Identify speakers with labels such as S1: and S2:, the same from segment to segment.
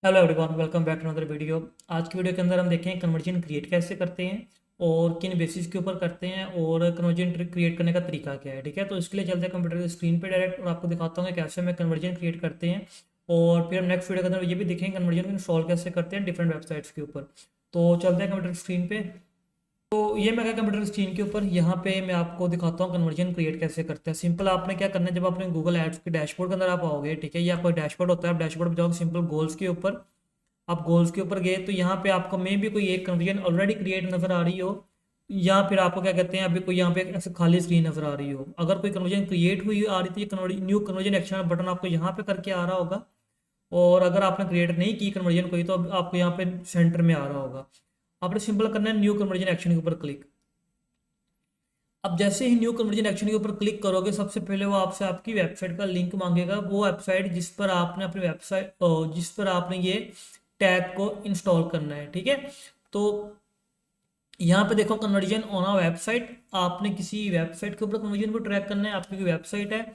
S1: Hello everyone, welcome back to another video. आज की video के अंदर हम देखें कन्वर्जन क्रिएट कैसे करते हैं और किन बेसिस के ऊपर करते हैं और कन्वर्जन क्रिएट करने का तरीका क्या है। ठीक है, तो इसके लिए चलते हैं कंप्यूटर की स्क्रीन पे डायरेक्ट और आपको दिखाता हूँ कि कैसे हमें कन्वर्जन क्रिएट करते हैं। और फिर हम नेक्स्ट वीडियो के अंदर ये भी देखेंगे कन्वर्जन को इंस्टॉल कैसे करते हैं डिफरेंट वेबसाइट्स के ऊपर। तो चलते हैं कंप्यूटर स्क्रीन पे। तो ये मैं क्या कंप्यूटर स्क्रीन के ऊपर यहाँ पे मैं आपको दिखाता हूँ कन्वर्जन क्रिएट कैसे करते हैं। सिंपल आपने क्या करना है, जब आपने गूगल एड्स के डैशबोर्ड के अंदर आप आओगे, ठीक है, ये आपका डैशबोर्ड होता है। आप डैशबोर्ड पे जाओगे, सिंपल गोल्स के ऊपर आप गोल्स के ऊपर गए तो यहाँ पे आपको मे भी कोई एक कन्वर्जन ऑलरेडी क्रिएट नजर आ रही हो, या फिर आपको क्या कहते हैं अभी कोई यहाँ पे ऐसे खाली स्क्रीन नजर आ रही हो। अगर कोई कन्वर्जन क्रिएट हुई आ रही थी, न्यू कन्वर्जन एक्शन बटन आपको यहाँ पे करके आ रहा होगा। और अगर आपने क्रिएट नहीं की कन्वर्जन कोई तो आपको यहाँ पे सेंटर में आ रहा होगा। आपने सिंपल करना है न्यू कन्वर्जन एक्शन के ऊपर क्लिक। अब जैसे ही न्यू कन्वर्जन एक्शन के ऊपर क्लिक करोगे, सबसे पहले वो आपसे आपकी वेबसाइट का लिंक मांगेगा, वो वेबसाइट जिस पर आपने अपनी वेबसाइट जिस पर आपने ये टैग को इंस्टॉल करना है। ठीक है, तो यहाँ पे देखो कन्वर्जन ऑन अ वेबसाइट, आपने किसी वेबसाइट के ऊपर कन्वर्जन को ट्रैक करना है। आपकी कोई वेबसाइट है।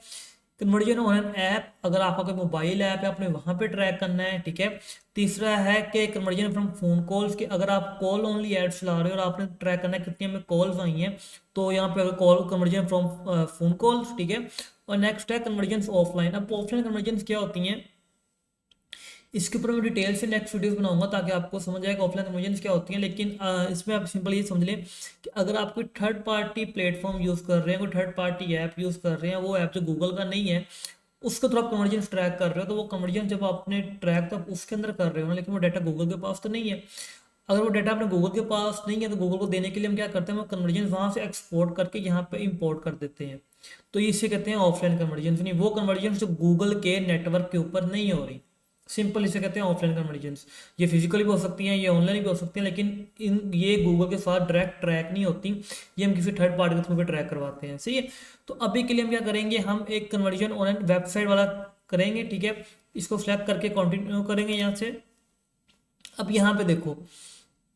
S1: कन्वर्जन ऑन एन ऐप, अगर आपका कोई मोबाइल ऐप है आपने वहां पे ट्रैक करना है। ठीक है, तीसरा है कि कन्वर्जन फ्रॉम फोन कॉल्स के, अगर आप कॉल ओनली एड चला रहे हो और आपने ट्रैक करना है कितनी हमें कॉल्स आई हैं, तो यहाँ पे अगर call conversion from phone calls. ठीक है, और नेक्स्ट है कन्वर्जन ऑफलाइन। अब ऑफलाइन कन्वर्जन क्या होती हैं, इसके ऊपर मैं डिटेल से नेक्स्ट वीडियोस बनाऊंगा ताकि आपको समझ आए कि ऑफलाइन कन्वर्जन्स क्या होती हैं। लेकिन इसमें आप सिंपल ये समझ लें कि अगर आप कोई थर्ड पार्टी प्लेटफॉर्म यूज़ कर रहे हैं, कोई थर्ड पार्टी ऐप यूज़ कर रहे हैं, वो ऐप जो गूगल का नहीं है, उसके थ्रू आप कन्वर्जन ट्रैक कर रहे हो, तो वो कन्वर्जन जब आपने ट्रैक तो आप उसके अंदर कर रहे हो ना, लेकिन वो डाटा गूगल के पास तो नहीं है। अगर वो डाटा अपने गूगल के पास नहीं है तो गूगल को देने के लिए हम क्या करते हैं, वो कन्वर्जन वहाँ से एक्सपोर्ट करके यहाँ पे इंपोर्ट कर देते हैं। तो इसे कहते हैं ऑफलाइन कन्वर्जन। नहीं, वो कन्वर्जन जो गूगल के नेटवर्क के ऊपर नहीं हो रही, सिंपल इसे कहते हैं ऑफलाइन कन्वर्जेंस। ये फिजिकली भी हो सकती हैं, ये ऑनलाइन भी हो सकती हैं, लेकिन इन ये गूगल के साथ डायरेक्ट ट्रैक नहीं होती। ये हम किसी थर्ड पार्टी के थ्रू पे ट्रैक करवाते हैं। सही है, तो अभी के लिए हम क्या करेंगे, हम एक कन्वर्जन ऑनलाइन वेबसाइट वाला करेंगे। ठीक है, इसको सेलेक्ट करके कंटिन्यू करेंगे यहाँ से। अब यहाँ पे देखो,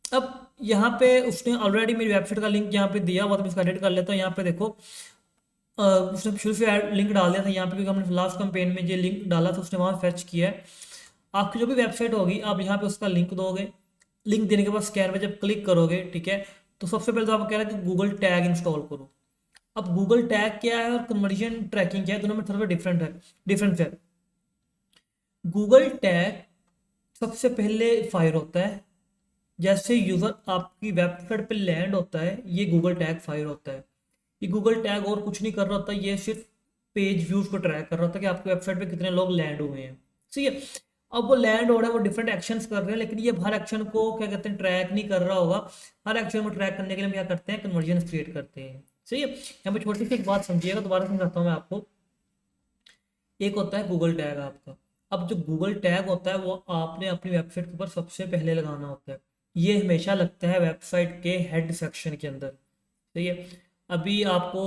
S1: अब यहाँ पे उसने ऑलरेडी मेरी वेबसाइट का लिंक यहाँ पे दिया हुआ, तो मैं इसका एडिट कर लेता हूँ। यहाँ पे देखो, उसने शुरू से लिंक डाल दिया था यहाँ पे, क्योंकि हमने लास्ट कैंपेन में जो लिंक डाला था उसने वहाँ फैच किया है। आपकी जो भी वेबसाइट होगी आप यहाँ पे उसका लिंक दोगे। लिंक देने के बाद स्कैन पे जब क्लिक करोगे, ठीक है, तो सबसे पहले तो आपको कह रहा है कि गूगल टैग इंस्टॉल करो। अब गूगल टैग क्या है और कन्वर्जन ट्रैकिंग क्या है, दोनों में थोड़ा डिफरेंस है। गूगल टैग सबसे पहले फायर होता है, जैसे यूजर आपकी वेबसाइट पे लैंड होता है, ये गूगल टैग फायर होता है। ये गूगल टैग और कुछ नहीं कर रहा होता, ये सिर्फ पेज व्यूज को ट्रैक कर रहा होता है कि आपकी वेबसाइट पे कितने लोग लैंड हुए हैं। ठीक है, अब वो लैंड हो रहा है, वो डिफरेंट एक्शंस कर रहे हैं, लेकिन ये हर एक्शन को क्या कहते हैं ट्रैक नहीं कर रहा होगा। हर एक्शन को ट्रैक करने के लिए हम क्या करते हैं, कन्वर्जन क्रिएट करते हैं। सही है, यहाँ पे छोटी सी एक बात समझिएगा, दोबारा समझाता हूँ मैं आपको। एक होता है गूगल टैग आपका। अब जो गूगल टैग होता है वो आपने अपनी वेबसाइट के ऊपर सबसे पहले लगाना होता है। ये हमेशा लगता है वेबसाइट के हेड सेक्शन के अंदर। सही है, अभी आपको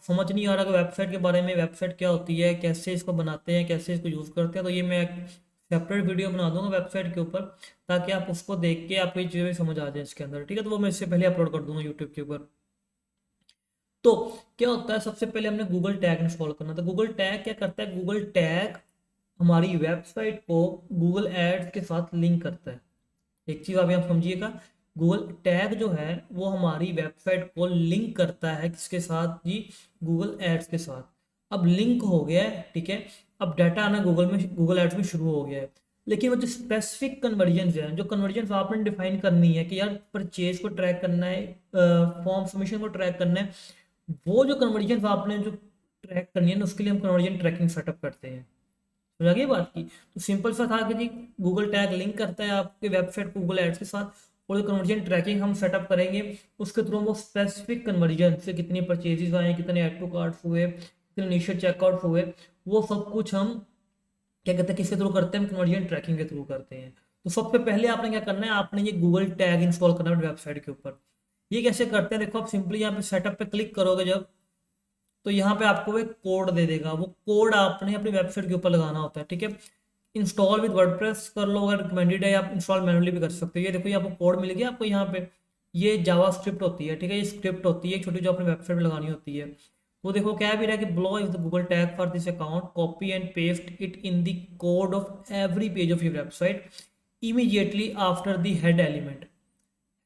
S1: समझ नहीं आ रहा कि वेबसाइट के बारे में, वेबसाइट क्या होती है, कैसे इसको बनाते हैं, कैसे इसको यूज़ करते हैं, तो ये मैं एक सेपरेट वीडियो बना दूंगा वेबसाइट के ऊपर, ताकि आप उसको देख के आपको ये चीज़ें समझ आ जाए इसके अंदर। ठीक है, तो वो मैं इससे पहले अपलोड कर दूंगा यूट्यूब के ऊपर। तो क्या होता है, सबसे पहले हमने गूगल टैग इंस्टॉल करना था। गूगल टैग क्या करता है, गूगल टैग हमारी वेबसाइट को गूगल एड्स के साथ लिंक करता है। एक चीज आप यहाँ समझिएगा, गूगल टैग जो है वो हमारी वेबसाइट को लिंक करता है किसके साथ जी, गूगल एड्स के साथ। अब लिंक हो गया है, ठीक है, अब डाटा आना गूगल एड्स में शुरू हो गया है। लेकिन वो जो स्पेसिफिक कन्वर्जन है, जो कन्वर्जन आपने डिफाइन करनी है कि यार परचेज को ट्रैक करना है, फॉर्म सबमिशन को ट्रैक करना है, वो जो कन्वर्जन आपने जो ट्रैक करनी है ना, उसके लिए हम कन्वर्जन ट्रैकिंग सेटअप करते हैं। समझ आ गई बात की। तो सिंपल सा था कि जी गूगल टैग लिंक करता है आपके वेबसाइट को गूगल एड्स के साथ, और जो कन्वर्जन ट्रैकिंग हम सेटअप करेंगे उसके थ्रू वो स्पेसिफिक कन्वर्जन से कितनी परचेजेस आए, कितने ऐड टू कार्ट्स हुए, कितने इनिशियल चेकआउट हुए, वो सब कुछ हम क्या कहते हैं किसके थ्रू करते हैं, हम कन्वर्जन ट्रैकिंग के थ्रू करते हैं। तो सबसे पहले आपने क्या करना है, आपने ये गूगल टैग इंस्टॉल करना है वेबसाइट के ऊपर। ये कैसे करते हैं, देखो आप सिंपली यहाँ पे सेटअप पे क्लिक करोगे जब, तो यहाँ पे आपको वो एक कोड दे देगा। वो कोड आपने अपनी वेबसाइट के ऊपर लगाना होता है। ठीक है, इंस्टॉल विद वर्डप्रेस कर लो अगर रिकमेंडेड है, आप इंस्टॉल मैनुअली भी कर सकते हो। ये देखो, ये आपको कोड मिल गया आपको यहाँ पे, ये जावा स्क्रिप्ट होती है। ठीक है, ये स्क्रिप्ट होती है छोटी, जो अपनी वेबसाइट पे लगानी होती है। वो देखो क्या भी रहा है कि blow is the Google tag for this account, copy and paste it in the code of every page of your website, immediately after the head element.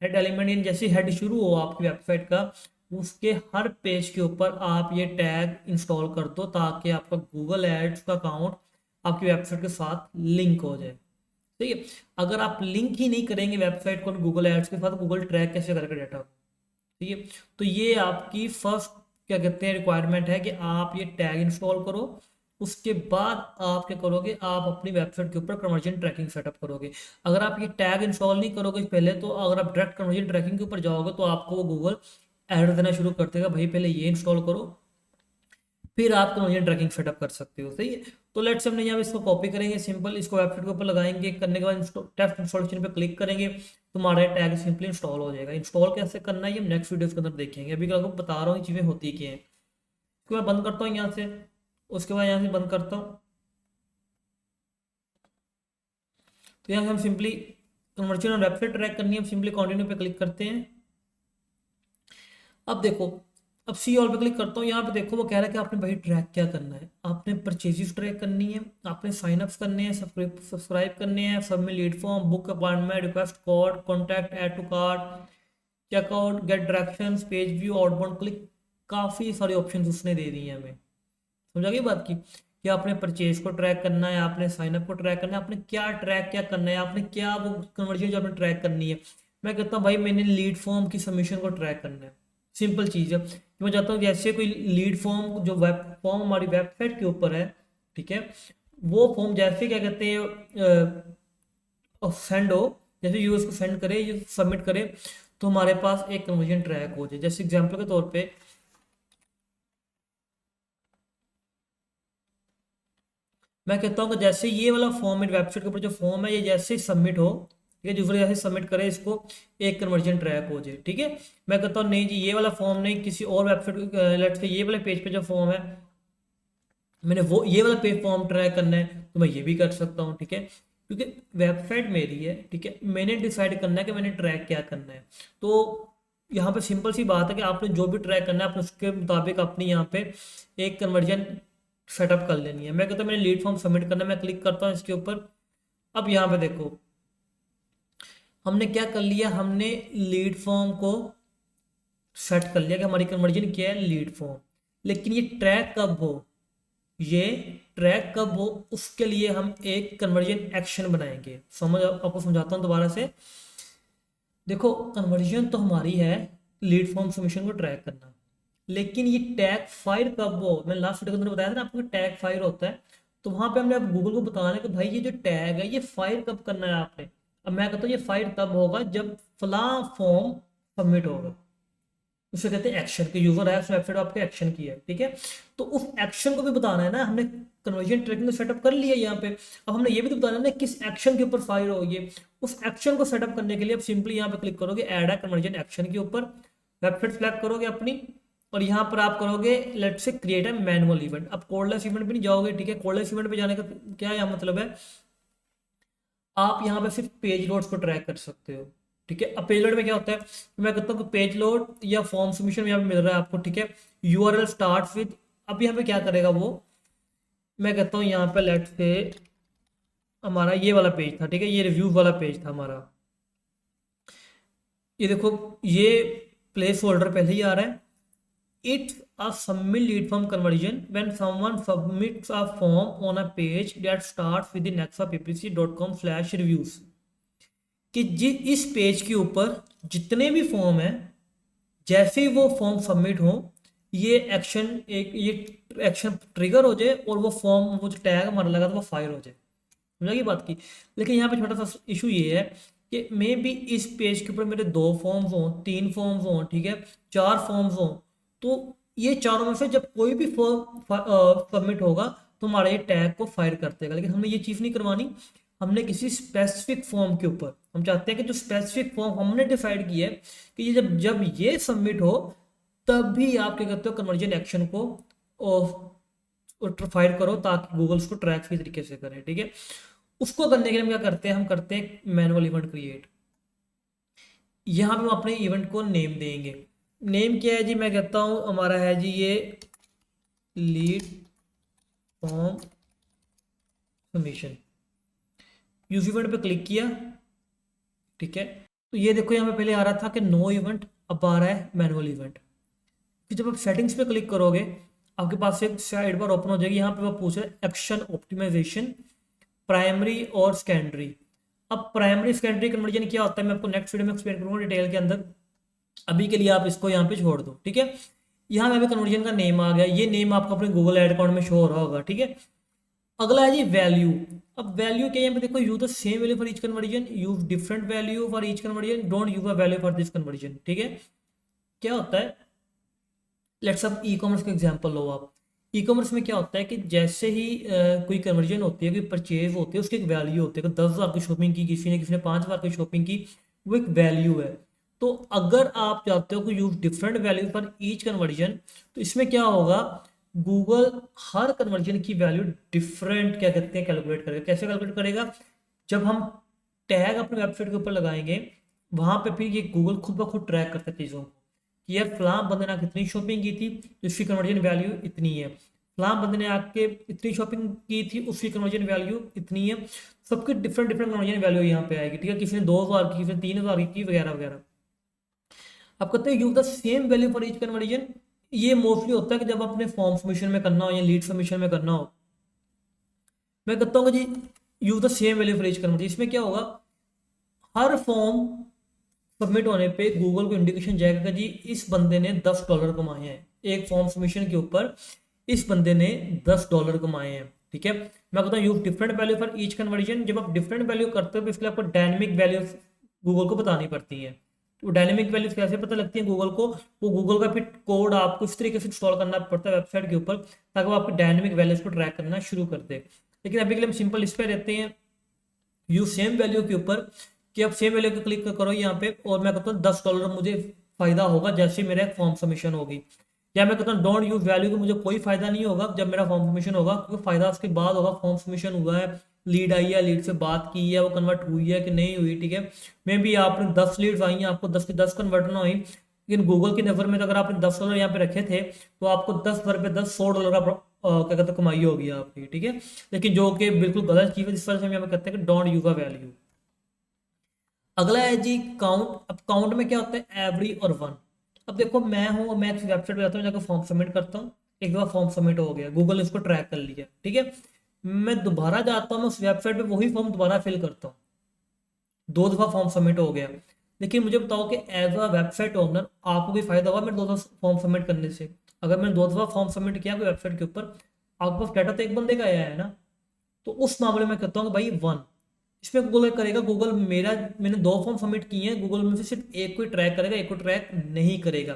S1: Head element यानी जैसे हेड शुरू हो आपकी वेबसाइट का, उसके हर पेज के ऊपर आप ये टैग इंस्टॉल कर दो, ताकि आपका गूगल एड्स का अकाउंट आपकी वेबसाइट के साथ लिंक हो जाए। ठीक है, अगर आप लिंक ही नहीं करेंगे वेबसाइट को गूगल एड्स के साथ, गूगल ट्रैक कैसे करेगा डाटा को। ठीक है, तो ये आपकी फर्स्ट क्या कहते हैं रिक्वायरमेंट है कि आप ये टैग इंस्टॉल करो। उसके बाद आप क्या करोगे, आप अपनी वेबसाइट के ऊपर कन्वर्जन ट्रैकिंग सेटअप करोगे। अगर आप ये टैग इंस्टॉल नहीं करोगे पहले, तो अगर आप डायरेक्ट कन्वर्जन ट्रैकिंग के ऊपर जाओगे तो आपको वो गूगल एरर देना शुरू कर देगा, भाई पहले ये इंस्टॉल करो फिर आप कन्वर्जन ट्रैकिंग सेटअप कर सकते हो। सही है, तो लेट्स हमने यहाँ इसको कॉपी करेंगे, सिंपल इसको वेबसाइट के ऊपर लगाएंगे, करने के बाद टेस्ट इंस्टॉलेशन पे क्लिक करेंगे, तुम्हारा टैग सिंपली इंस्टॉल हो जाएगा। इंस्टॉल कैसे करना है ये हम नेक्स्ट वीडियो के अंदर देखेंगे, अभी आपको बता रहा हूँ चीज़ें होती क्या हैं। उसके बाद बंद करता हूँ यहाँ से, उसके बाद यहाँ से बंद करता हूँ। तो यहाँ से हम सिंपली कन्वर्जन और वेबसाइट ट्रैक करनी है, हम सिंपली कंटिन्यू पे क्लिक करते हैं। अब देखो, अब सी ऑल पे क्लिक करता हूँ, यहाँ पे देखो वो कह रहा है कि आपने भाई ट्रैक क्या करना है, आपने परचेजेस ट्रैक करनी है, आपने साइनअप्स करने हैं, सब्सक्राइब करने हैं, submit lead form, book appointment, request code, contact, add to cart, checkout, get directions, page view, outbound click, काफ़ी सारे ऑप्शन उसने दे दिए हमें। समझा गई बात की, कि आपने परचेज को ट्रैक करना है, आपने साइनअप को ट्रैक करना है, आपने क्या ट्रैक क्या करना है, आपने क्या वो कन्वर्जन जो आपने ट्रैक करनी है। मैं कहता हूँ भाई मैंने लीड फॉर्म की सबमिशन को ट्रैक करना है। सिंपल चीज़ है कि मैं चाहता हूँ जैसे कोई लीड फॉर्म जो वेब फॉर्म हमारी वेबसाइट के ऊपर है, ठीक है, वो फॉर्म जैसे क्या कहते हैं सेंड हो, जैसे यूजर को सेंड करे, ये सबमिट करे, तो हमारे पास एक कन्वर्जन ट्रैक हो जाए। जैसे एग्जाम्पल के तौर पे मैं कहता हूँ कि जैसे ये वाला फॉर्म मेरी वेबसाइट के ऊपर जो फॉर्म है, ये जैसे सबमिट हो, ठीक है, यूजर जैसे सबमिट करे इसको, एक कन्वर्जन ट्रैक हो जाए। ठीक है, मैं कहता हूँ नहीं जी ये वाला फॉर्म नहीं, किसी और वेबसाइट लेट्स से ये वाले पेज पे जो फॉर्म है, मैंने वो ये वाला पेज फॉर्म ट्रैक करना है, तो मैं ये भी कर सकता हूँ। ठीक है, क्योंकि वेबसाइट मेरी है, ठीक है, मैंने डिसाइड करना है कि मैंने ट्रैक क्या करना है। तो यहाँ पे सिंपल सी बात है कि आपने जो भी ट्रैक करना है, आपने उसके मुताबिक अपनी यहाँ पे एक कन्वर्जन सेटअप कर लेनी है। मैं कहता हूँ मैंने लीड फॉर्म सबमिट करना है, मैं क्लिक करता हूँ इसके ऊपर। अब यहाँ पे देखो हमने क्या कर लिया, हमने लीड फॉर्म को सेट कर लिया कि हमारी कन्वर्जन क्या है, लीड फॉर्म। लेकिन ये ट्रैक कब हो, ये ट्रैक कब हो, उसके लिए हम एक कन्वर्जन एक्शन बनाएंगे। समझ, आपको समझाता हूँ दोबारा से। देखो कन्वर्जन तो हमारी है लीड फॉर्म सबमिशन को ट्रैक करना, लेकिन ये टैग फायर कब हो, मैंने लास्ट वीडियो के अंदर बताया था ना आपको टैग फायर होता है। तो वहां पे हमने अब गूगल को बताना है कि भाई ये जो टैग है ये फायर कब करना है आपने। अब मैं कहता हूँ ये फायर तब होगा जब फला फॉर्म सबमिट होगा, उसे कहते हैं एक्शन के यूजर है उस वेबसाइट आपके एक्शन की है। ठीक है, तो उस एक्शन को भी बताना है ना, हमने कन्वर्जन ट्रैकिंग को सेटअप कर लिया यहाँ पे। अब हमने ये भी तो बताना है ना किस एक्शन के ऊपर फायर हो ये। उस एक्शन को सेटअप करने के लिए अब सिंपली यहाँ पे क्लिक करोगे ऐड कन्वर्जन एक्शन के ऊपर, वेबसाइट सेलेक्ट करोगे अपनी, और यहाँ पर आप करोगे लेट से क्रिएट है मैनुअल इवेंट। अब कोडलेस इवेंट पे नहीं जाओगे, ठीक है, कोडलेस इवेंट पे जाने का क्या यहाँ मतलब है, आप यहाँ पे सिर्फ पेज लोड्स को ट्रैक कर सकते हो। ठीक है, अब पेज लोड में क्या होता है, तो मैं कहता हूँ कि पेज लोड या फॉर्म सबमिशन यहाँ पे मिल रहा है आपको। ठीक है, यूआरएल स्टार्ट विद, अब यहाँ पे क्या करेगा वो, मैं कहता हूँ यहाँ पे लेट से हमारा ये वाला पेज था, ठीक है, ये रिव्यूज वाला पेज था हमारा, ये देखो ये प्लेस होल्डर पहले ही आ रहा है। It's a submit lead form conversion when someone submits a form on a page that starts with the nexappc.com/reviews। कि इस पेज के ऊपर जितने भी फॉर्म हैं, जैसे ही वो फॉर्म सबमिट हो, ये एक्शन ये एक्शन ट्रिगर हो जाए और वो फॉर्म वो जो टैग हमारा लगा था वो फायर हो जाए। समझा की बात की। लेकिन यहाँ पे छोटा सा इशू ये है कि मे भी इस पेज के ऊपर मेरे 2 फॉर्म्स हों, 3 फॉर्म्स हों, ठीक है, 4 फॉर्म्स हों, तो ये चारों में से जब कोई भी फॉर्म सबमिट होगा तो हमारा ये टैग को फायर कर देगा। लेकिन हमें ये चीज़ नहीं करवानी, हमने किसी स्पेसिफिक फॉर्म के ऊपर हम चाहते हैं कि जो स्पेसिफिक फॉर्म हमने डिसाइड किया है कि ये जब जब ये सबमिट हो तब भी आप क्या करते हो कन्वर्जन एक्शन को फायर करो, ताकि गूगल उसको ट्रैक की तरीके से करे। ठीक है, उसको करने के लिए हम क्या करते हैं, हम करते हैं मैनुअल इवेंट क्रिएट। यहाँ पे हम अपने इवेंट को नेम देंगे। नेम क्या है जी, मैं कहता हूँ हमारा है जी ये lead form submission. Use event पे क्लिक किया, ठीक है। तो ये देखो यहाँ पे पहले आ रहा था कि नो इवेंट, अब आ रहा है मैनुअल इवेंट। कि जब आप सेटिंग्स पे क्लिक करोगे आपके पास एक साइड बार ओपन हो जाएगी, यहाँ पे वो पूछ रहा है एक्शन ऑप्टिमाइजेशन प्राइमरी और सेकेंडरी। अब प्राइमरी सेकेंडरी कन्वर्जन क्या होता है मैं आपको नेक्स्ट वीडियो में एक्सप्लेन करूंगा डिटेल के अंदर। अभी के लिए आप इसको यहाँ पे छोड़ दो, ठीक है। यहाँ पे अभी कन्वर्जन का नेम आ गया, ये नेम आपको अपने गूगल एड अकाउंट में शो हो रहा होगा, ठीक है। अगला है जी वैल्यू। अब वैल्यू क्या है यहाँ पे देखो, use the same value for each conversion, use different value for each conversion, don't use a value for this conversion, ठीक है। क्या होता है, लेट्स अब ई कॉमर्स का एग्जांपल लो आप। ई कॉमर्स में क्या होता है कि जैसे ही कोई कन्वर्जन होती है, कोई परचेज होती है, उसकी एक वैल्यू होती है। 10,000 की शॉपिंग की किसी ने 5,000 की शॉपिंग की, वो एक वैल्यू है। तो अगर आप चाहते हो कि use different value for each conversion, तो इसमें क्या होगा, गूगल हर कन्वर्जन की वैल्यू डिफरेंट क्या कहते हैं कैलकुलेट करेगा। कैसे कैलकुलेट करेगा, जब हम टैग अपने वेबसाइट के ऊपर लगाएंगे, वहां पे फिर ये गूगल खुद ब खुद ट्रैक करता है चीज़ों को कि यार फलां बंदे ने कितनी शॉपिंग की थी तो इसकी कन्वर्जन वैल्यू इतनी है, फलां बंदे ने आके इतनी शॉपिंग की थी उसकी कन्वर्जन वैल्यू इतनी है। सबके डिफरेंट डिफरेंट कन्वर्जन वैल्यू यहाँ पे आएगी, ठीक है। किसी ने 2,000 की, किसी ने 3,000 की वगैरह वगैरह। अब कहते हैं use the same value for each conversion. ये मोस्टली होता है कि जब अपने फॉर्म सबमिशन में करना हो या लीड सबमिशन में करना हो। मैं कहता हूँ कि जी use the same value for each conversion. इसमें क्या होगा, हर फॉर्म सबमिट होने पे गूगल को इंडिकेशन जाएगा कि जी इस बंदे ने $10 कमाए हैं, एक फॉर्म सबमिशन के ऊपर इस बंदे ने $10 कमाए हैं, ठीक है। मैं कहता हूँ use different value for each conversion. जब आप डिफरेंट वैल्यू करते हो तो इसके लिए आपको डायनेमिक वैल्यू गूगल को बतानी पड़ती है। तो डायनेमिक वैल्यूज कैसे पता लगती है गूगल को, वो गूगल का फिर कोड आपको इस तरीके से इंस्टॉल करना पड़ता है वेबसाइट के ऊपर ताकि वो आपकी डायनेमिक वैल्यूज को ट्रैक करना शुरू कर दे। लेकिन अभी के लिए हम सिंपल इस पे रहते हैं यूज सेम वैल्यू के ऊपर कि अब सेम वैल्यू को क्लिक करो यहाँ पे और मैं कहता हूँ $10 मुझे फायदा होगा जैसे मेरा एक फॉर्म सबमिशन होगी। या मैं कहता हूँ डोंट यूज वैल्यू को मुझे कोई फायदा नहीं होगा जब मेरा फॉर्म सबमिशन होगा, क्योंकि फायदा उसके बाद होगा फॉर्म सबमिशन हुआ है, लीड आई है, लीड से बात की है, वो कन्वर्ट हुई है कि नहीं हुई, ठीक है। मे भी आपने 10 लीड्स आई हैं, आपको 10 की 10 कन्वर्ट ना हुई, लेकिन गूगल की नज़र में तो अगर आपने $10 यहाँ पे रखे थे तो आपको 10 पे 10 $100 का क्या कहते हैं कमाई होगी आपकी, ठीक है। लेकिन जो कि बिल्कुल गलत चीज़ है, जिस वजह से हम यहाँ पे कहते हैं कि डोंट यूज अ वैल्यू। अगला है जी काउंट। अब काउंट में क्या होता है, एवरी और वन। अब देखो मैं हूँ, मैं एक वेबसाइट पे जाता हूँ, जाकर फॉर्म सबमिट करता हूँ, एक बार फॉर्म सबमिट हो गया, गूगल ने उसको ट्रैक कर लिया, ठीक है। मैं दोबारा जाता हूँ, मैं उस वेबसाइट पे वही फॉर्म दोबारा फिल करता हूँ, 2 दफ़ा फॉर्म सबमिट हो गया। लेकिन मुझे बताओ कि एज अ वेबसाइट ओनर आपको कोई फायदा हुआ मेरे 2 दफ़ा फॉर्म सबमिट करने से? अगर मैंने 2 दफ़ा फॉर्म सबमिट किया कोई वेबसाइट के ऊपर, आपके पास डाटा तो एक बंदे का आया है ना। तो उस मामले में कहता हूँ कि भाई वन, इसमें गूगल करेगा, गूगल मेरा मैंने 2 फॉर्म सबमिट किए हैं, गूगल में से सिर्फ एक को ट्रैक करेगा, एक को ट्रैक नहीं करेगा।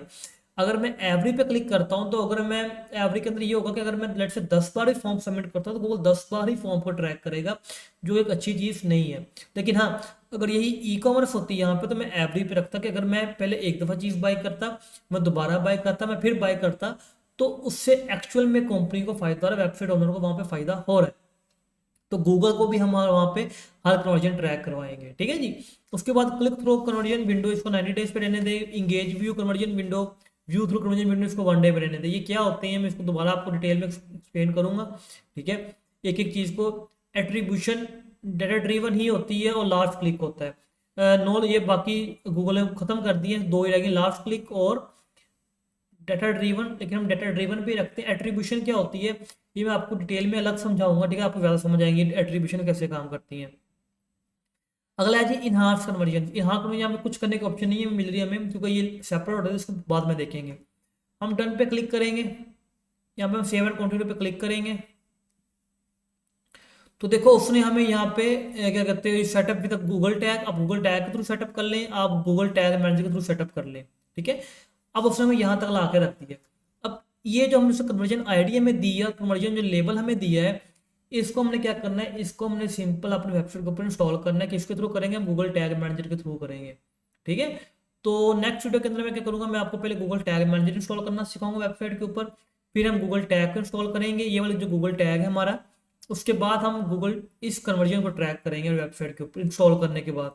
S1: अगर मैं एवरी पे क्लिक करता हूं तो अगर मैं एवरी के अंदर ये होगा कि अगर मैं लेट से 10 बार ही फॉर्म सबमिट करता हूं तो गूगल 10 बार ही फॉर्म को ट्रैक करेगा, जो एक अच्छी चीज़ नहीं है। लेकिन हाँ, अगर यही ई कॉमर्स होती है यहाँ पे तो मैं एवरी पे रखता कि अगर मैं पहले एक दफ़ा चीज़ बाय करता, मैं दोबारा बाय करता, मैं फिर बाय करता, तो उससे एक्चुअल में कंपनी को फायदा हो रहा है, वेबसाइट ओनर को वहाँ पे फायदा हो रहा है। तो गूगल को भी हम वहाँ पे हर कन्वर्जन ट्रैक करवाएंगे, ठीक है जी। उसके बाद क्लिक थ्रू कन्वर्जन विंडो, इसको 90 डेज पे रहने दें। Engage view conversion window, view through conversion window, इसको 1 डे पे रहने दें। ये क्या होते हैं मैं इसको दोबारा आपको डिटेल में एक्सप्लेन करूंगा, ठीक है। एक एक चीज़ को, एट्रीब्यूशन डाटा ड्रीवन ही होती है और लास्ट क्लिक होता है। नो ये बाकी गूगल ने खत्म कर दिए, 2 ही रहेंगे, लास्ट क्लिक और डाटा ड्रीवन। लेकिन हम डाटा ड्रीवन भी रखते हैं। एट्रीब्यूशन क्या होती है ये मैं आपको डिटेल में अलग समझाऊंगा, ठीक है, आपको ज़्यादा समझ आएंगी एट्रीब्यूशन कैसे काम करती है। अगला है जी इनहांस कन्वर्जन। इनहांस कन्वर्जन में कुछ करने की ऑप्शन नहीं है मिल रही है हमें, क्योंकि ये सेपरेट होता है, इसको बाद में देखेंगे। हम डन पे क्लिक करेंगे, यहाँ पे हम सेव एंड कंटिन्यू पे क्लिक करेंगे तो देखो उसने हमें यहाँ पे क्या कहते हैं सेटअप विद गूगल टैग। आप गूगल टैग के थ्रू सेटअप कर लें, आप गूगल टैग मैनेजर के थ्रू सेटअप कर लें, ठीक है। अब उसने हमें यहाँ तक ला के रख दिया। अब ये जो हमने कन्वर्जन आईडी हमें दी है, कन्वर्जन जो लेबल हमें दिया है, इसको हमने क्या करना है, इसको हमने सिंपल अपने वेबसाइट के ऊपर इंस्टॉल करना है। किसके थ्रू करेंगे, हम गूगल टैग मैनेजर के थ्रू करेंगे, ठीक है। तो नेक्स्ट वीडियो के अंदर मैं क्या करूँगा, मैं आपको पहले गूगल टैग मैनेजर इंस्टॉल करना सिखाऊंगा वेबसाइट के ऊपर, फिर हम गूगल टैग को इंस्टॉल करेंगे, ये वाला जो गूगल टैग है हमारा। उसके बाद हम गूगल इस कन्वर्जन को ट्रैक करेंगे वेबसाइट के ऊपर इंस्टॉल करने के बाद,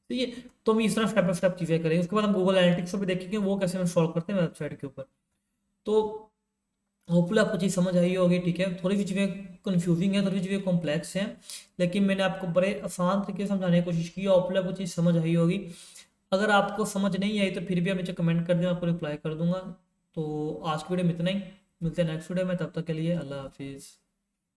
S1: ठीक है। तो हम इस तरह स्टेप बाय स्टेप चीज़ें करेंगे। उसके बाद हम गूगल एनालिटिक्स को भी देखेंगे वो कैसे इंस्टॉल करते हैं वेबसाइट के ऊपर। तो होपफुली आपको चीज़ समझ आई होगी। ठीक है, थोड़ी सी चीज़ें कन्फ्यूजिंग है, थोड़ी सी चीज़ें कॉम्प्लेक्स हैं, लेकिन मैंने आपको बड़े आसान तरीके से समझाने की कोशिश की। होपफुली आपको चीज़ समझ आई होगी। अगर आपको समझ नहीं आई तो फिर भी आप नीचे कमेंट कर दें, आपको रिप्लाई कर दूंगा। तो आज की वीडियो में इतना ही, मिलते हैं नेक्स्ट वीडियो में, तब तक के लिए अल्लाह हाफिज़।